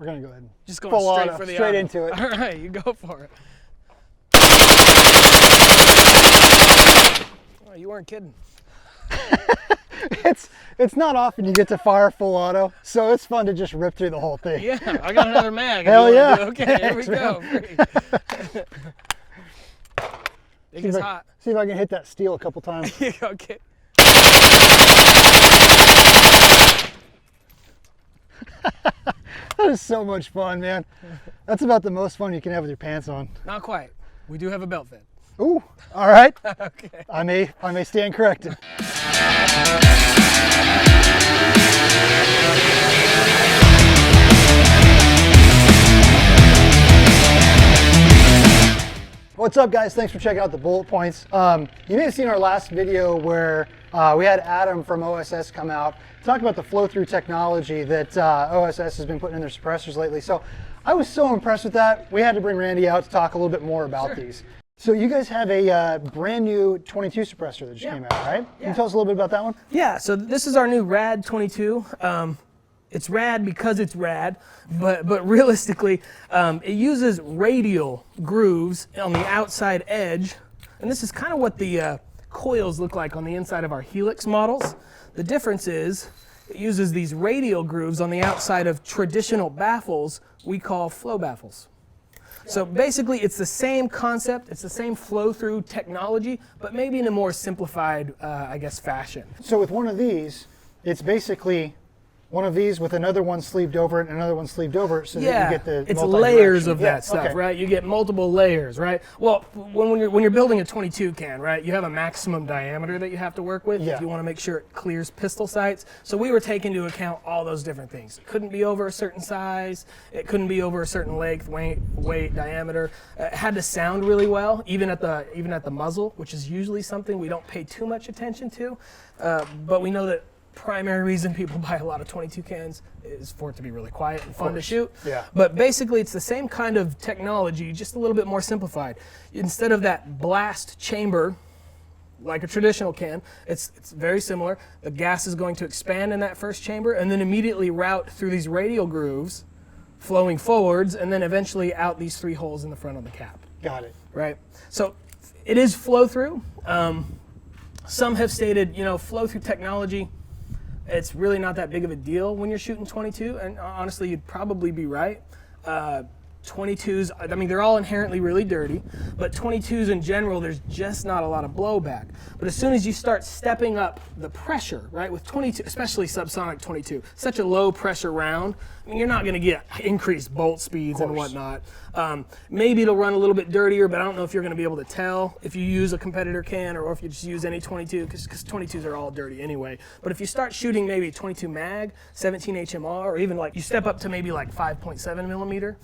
We're gonna go ahead and just going full straight auto, for the straight auto. into it. All right, you go for it. Oh, you weren't kidding. It's not often you get to fire full auto, so it's fun to just rip through the whole thing. Yeah, I got another mag. Hell yeah. Okay, here we go. It gets hot. See if I can hit that steel a couple times. Okay. That is so much fun, man. That's about the most fun you can have with your pants on. Not quite. We do have a belt fit. Ooh, all right. Okay. I may stand corrected. What's up, guys? Thanks for checking out the bullet points. You may have seen our last video where we had Adam from OSS come out, talk about the flow-through technology that OSS has been putting in their suppressors lately. So I was so impressed with that, we had to bring Randy out to talk a little bit more about these. So you guys have a brand new 22 suppressor that just came out, right? Can you tell us a little bit about that one? Yeah, so this is our new Rad 22. It's rad because it's rad, but realistically, it uses radial grooves on the outside edge, and this is kind of what the coils look like on the inside of our Helix models. The difference is it uses these radial grooves on the outside of traditional baffles we call flow baffles. So basically, it's the same concept, it's the same flow-through technology, but maybe in a more simplified, I guess, fashion. So with one of these, it's basically one of these with another one sleeved over it and another one sleeved over it, so that you get the it's layers of Yeah, that stuff, okay. right? You get multiple layers, right? Well, when you're building a 22 can, right, you have a maximum diameter that you have to work with if you want to make sure it clears pistol sights. So we were taking into account all those different things. It couldn't be over a certain size. It couldn't be over a certain length, weight, diameter. It had to sound really well, even at the muzzle, which is usually something we don't pay too much attention to. But we know that primary reason people buy a lot of 22 cans is for it to be really quiet and fun to shoot. Yeah. But basically it's the same kind of technology, just a little bit more simplified. Instead of that blast chamber, like a traditional can, it's very similar. The gas is going to expand in that first chamber and then immediately route through these radial grooves, flowing forwards, and then eventually out these 3 holes in the front of the cap. Got it. Right? So it is flow through. Some have stated, flow through technology, it's really not that big of a deal when you're shooting 22, and honestly, you'd probably be right. 22s, I mean, they're all inherently really dirty, but 22s in general, there's just not a lot of blowback. But as soon as you start stepping up the pressure, right, with 22, especially subsonic 22, such a low pressure round, I mean, you're not going to get increased bolt speeds and whatnot. Maybe it'll run a little bit dirtier, but I don't know if you're going to be able to tell if you use a competitor can or if you just use any 22, because 22s are all dirty anyway. But if you start shooting maybe 22 mag, 17 HMR, or even like you step up to maybe like 5.7 millimeter,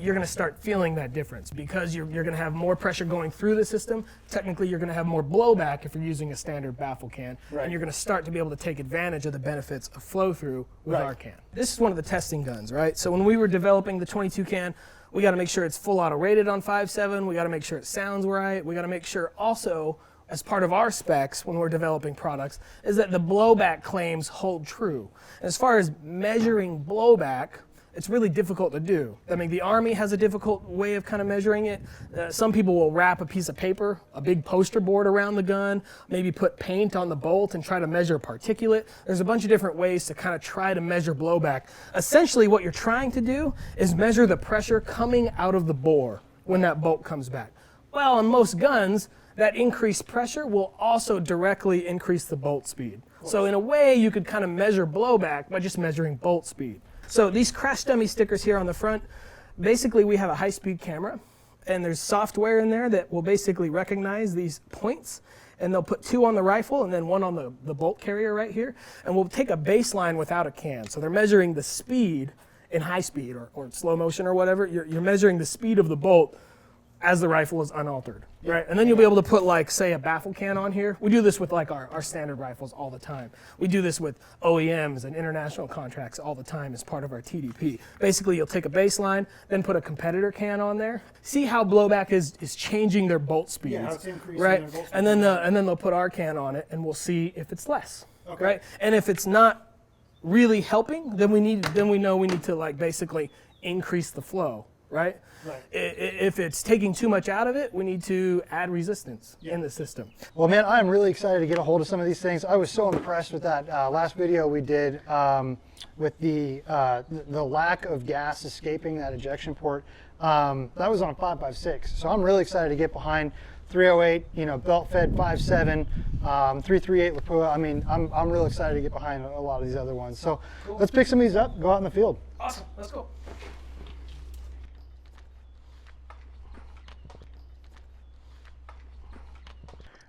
you're going to start feeling that difference because you're going to have more pressure going through the system. Technically, you're going to have more blowback if you're using a standard baffle can, and you're going to start to be able to take advantage of the benefits of flow through with our can. This is one of the testing guns, right? So when we were developing the 22 can, we got to make sure it's full auto rated on 5.7. We got to make sure it sounds right. We got to make sure also, as part of our specs when we're developing products, is that the blowback claims hold true. As far as measuring blowback, it's really difficult to do. I mean, the Army has a difficult way of kind of measuring it. Some people will wrap a piece of paper, a big poster board around the gun, maybe put paint on the bolt and try to measure particulate. There's a bunch of different ways to kind of try to measure blowback. Essentially, what you're trying to do is measure the pressure coming out of the bore when that bolt comes back. Well, on most guns, that increased pressure will also directly increase the bolt speed. So in a way, you could kind of measure blowback by just measuring bolt speed. So these crash dummy stickers here on the front, basically we have a high-speed camera, and there's software in there that will basically recognize these points, and they'll put 2 on the rifle and then 1 on the bolt carrier right here, and we'll take a baseline without a can. So they're measuring the speed in high speed or slow motion or whatever. You're measuring the speed of the bolt as the rifle is unaltered, right? And then you'll be able to put, like, say, a baffle can on here. We do this with, like, our standard rifles all the time. We do this with OEMs and international contracts all the time as part of our TDP. Basically, you'll take a baseline, then put a competitor can on there. See how blowback is changing their bolt speeds, Yeah, how it's increasing right? their bolt speed. And then they'll put our can on it, and we'll see if it's less, right? And if it's not really helping, then we know we need to, like, basically increase the flow, right? Right. If it's taking too much out of it, we need to add resistance in the system. Well, man, I'm really excited to get a hold of some of these things. I was so impressed with that last video we did with the lack of gas escaping that ejection port. That was on a 5.56. So I'm really excited to get behind 308, you know, belt-fed 5.7, 338 Lapua. I mean, I'm real excited to get behind a lot of these other ones. So let's pick some of these up, go out in the field. Awesome, let's go.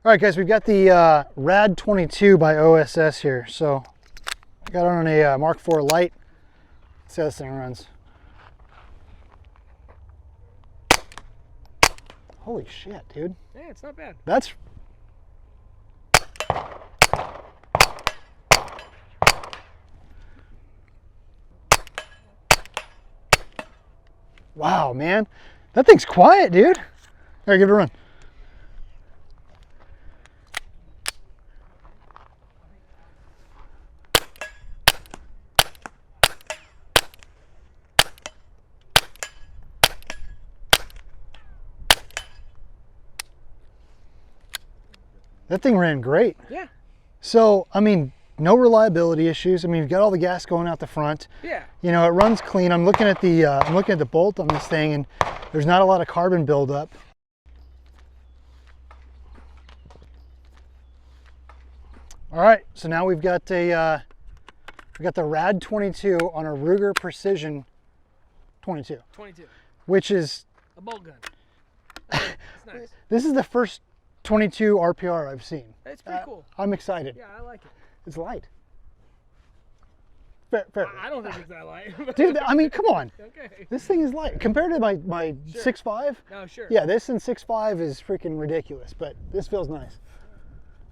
All right, guys, we've got the Rad 22 by OSS here. So I got it on a Mark IV Lite. Let's see how this thing runs. Holy shit, dude. Yeah, it's not bad. That's... Wow, man. That thing's quiet, dude. All right, give it a run. That thing ran great. Yeah. So, I mean, no reliability issues. I mean, you've got all the gas going out the front. Yeah. You know, it runs clean. I'm looking at the bolt on this thing, and there's not a lot of carbon buildup. All right, so now we've got the Rad 22 on a Ruger Precision 22. 22. Which is a bolt gun. It's nice. This is the first 22 RPR I've seen. It's pretty cool. I'm excited. Yeah, I like it. It's light. Fair. I don't think it's that light. Dude, I mean, come on. Okay. This thing is light. Compared to my Sure. 6.5? No, sure. Yeah, this and 6.5 is freaking ridiculous, but this feels nice.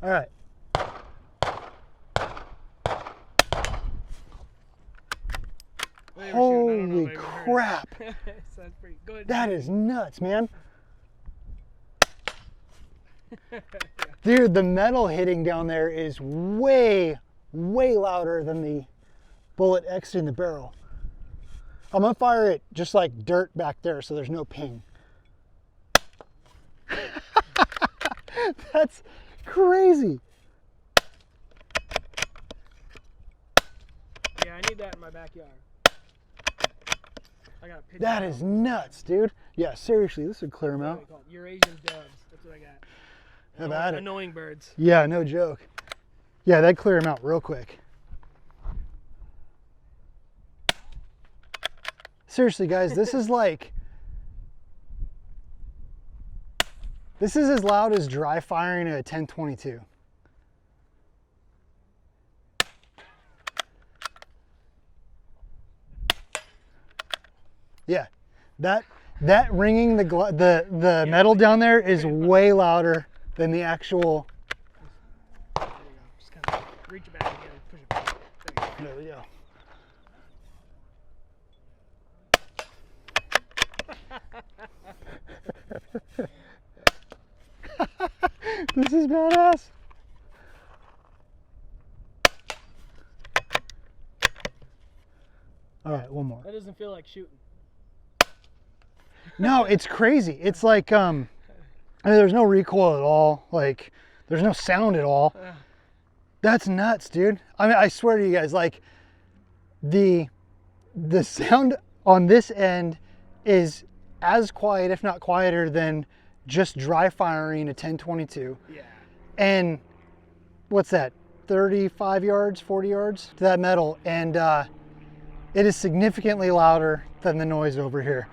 All right. Holy crap. Sounds pretty good. That is nuts, man. Dude, the metal hitting down there is way louder than the bullet exiting the barrel. I'm gonna fire it just like dirt back there so there's no ping. That's crazy. Yeah, I need that in my backyard. I got a pigeon. That is nuts, dude. Yeah, seriously, this would clear them out. Eurasian doves. That's what I got. Have at it. Annoying birds. Yeah, no joke. Yeah, that'd clear them out real quick. Seriously, guys, this is like... This is as loud as dry firing a 1022. Yeah, that ringing the metal down there is way louder than the actual. There you go. Just kind of reach it back again, push it back. There you go. This is badass. All right, one more. That doesn't feel like shooting. No, it's crazy. It's like I mean, there's no recoil at all. Like there's no sound at all. That's nuts, dude. I mean, I swear to you guys, like the sound on this end is as quiet, if not quieter, than just dry firing a 1022. Yeah. And what's that? 35 yards, 40 yards to that metal, and it is significantly louder than the noise over here.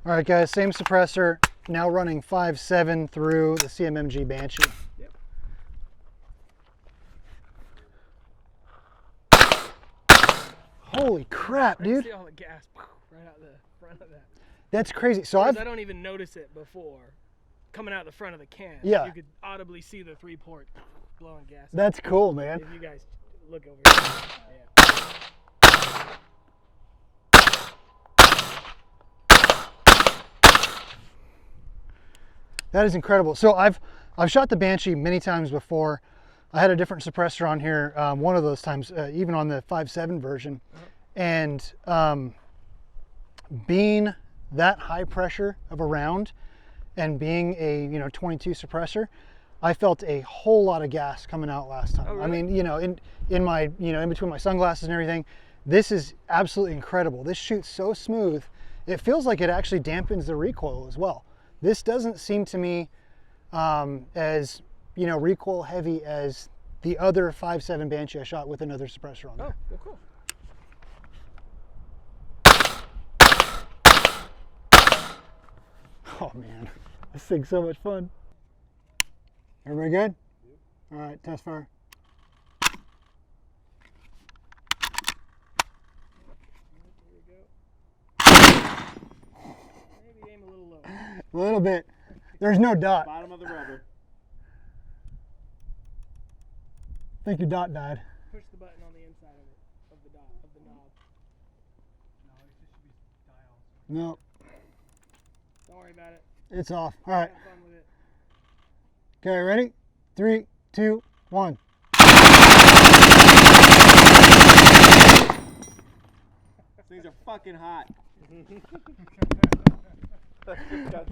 All right, guys, same suppressor, now running 5.7 through the CMMG Banshee. Yep. Holy crap, dude. See all the gas right out the front of that. That's crazy. So I don't even notice it before coming out the front of the can. Yeah. You could audibly see the 3-port blowing gas. That's cool, man. If you guys look over here. Yeah. That is incredible. So I've shot the Banshee many times before. I had a different suppressor on here one of those times, even on the 5.7 version. And being that high pressure of a round and being a 22 suppressor, I felt a whole lot of gas coming out last time. Oh, really? I mean, in my in between my sunglasses and everything, this is absolutely incredible. This shoots so smooth. It feels like it actually dampens the recoil as well. This doesn't seem to me as recoil heavy as the other 5.7 Banshee I shot with another suppressor on there. Oh, well, cool. Oh man, this thing's so much fun. Everybody good? Yep. All right, test fire. Maybe aim a little low. A little bit. There's no dot. Bottom of the rubber. I think your dot died. Push the button on the inside of it, of the knob. No, it just should be dial. No, Don't worry about it. it's off. All right. Have fun with it. Okay, ready? 3, 2, 1. These are fucking hot.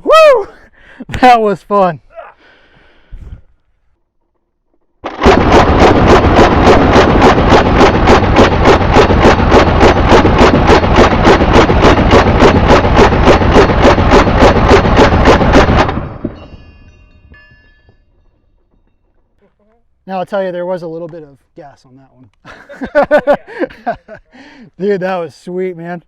Woo! That was fun. Now I'll tell you, there was a little bit of gas on that one. Dude, that was sweet, man.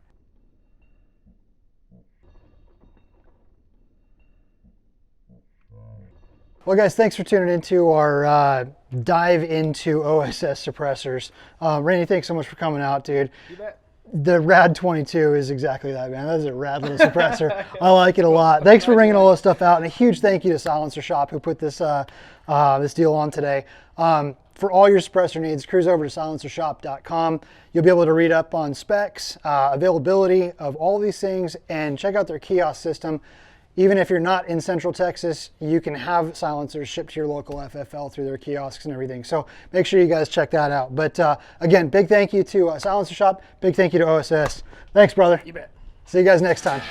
Well, guys, thanks for tuning into our dive into OSS suppressors. Randy, thanks so much for coming out, dude. You bet. The Rad 22 is exactly that, man. That is a rad little suppressor. I like it a lot. Thanks for bringing all this stuff out, and a huge thank you to Silencer Shop who put this this deal on today. For all your suppressor needs, cruise over to silencershop.com. You'll be able to read up on specs, availability of all these things, and check out their kiosk system. Even if you're not in Central Texas, you can have silencers shipped to your local FFL through their kiosks and everything. So make sure you guys check that out. But again, big thank you to Silencer Shop. Big thank you to OSS. Thanks, brother. You bet. See you guys next time.